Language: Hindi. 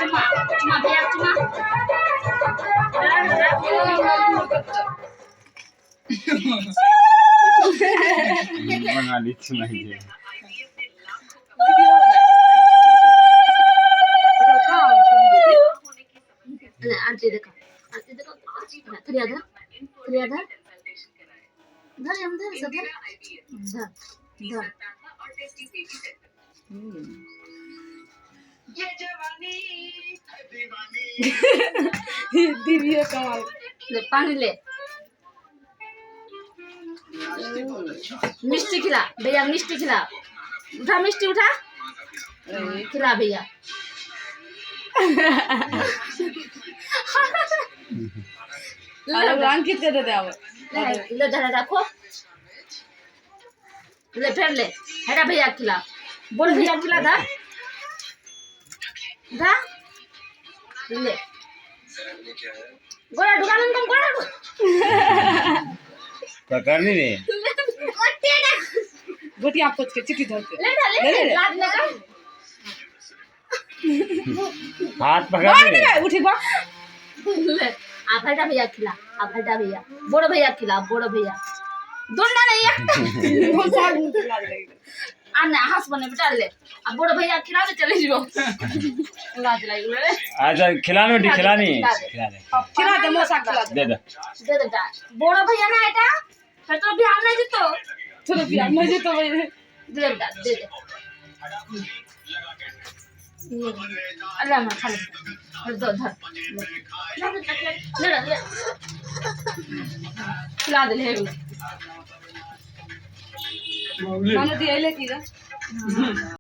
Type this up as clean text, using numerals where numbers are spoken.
चुमा चुमा भैया चुमा बना ली नहीं है आंटी देखो थोड़ी आधा धर हम धर सब धर धर दिव्य कमाल ले पानी ले मिष्टी खिला भैया मिष्टी खिला उठा मिष्टी उठा खिला भैया अरे अंकित के दे दे अब ले धरा रखो ले फिर ले हेरा भैया खिला बोल भैया खिला धा धा ले गोड़ा दुकान कम गोड़ा पकड़नी नहीं गोटिया पोछ के चिट्ठी धर के ले लाद लगा हाथ पकड़नी नहीं उठी बा ले आप हेरा भैया खिला आप हेरा भैया बड़ो भैया खिला बड़ो भैया दोनों नहीं है वो साग मुंह खिला देगी आना हंस बने बेटा ले अब बड़ो भैया खिला दे चले जियो लाज लगी ले अच्छा खिलानी बेटी खिलानी खिला दे मोसा खिला दे दे दे बेटा बड़ो भैया ना बेटा फिर तो भी हम नहीं जीतो चलो पिया मुझे तो दे बेटा दे दे अल्लाह मैं खा ले दो धर ले खिला दे ले मानो दिया ले की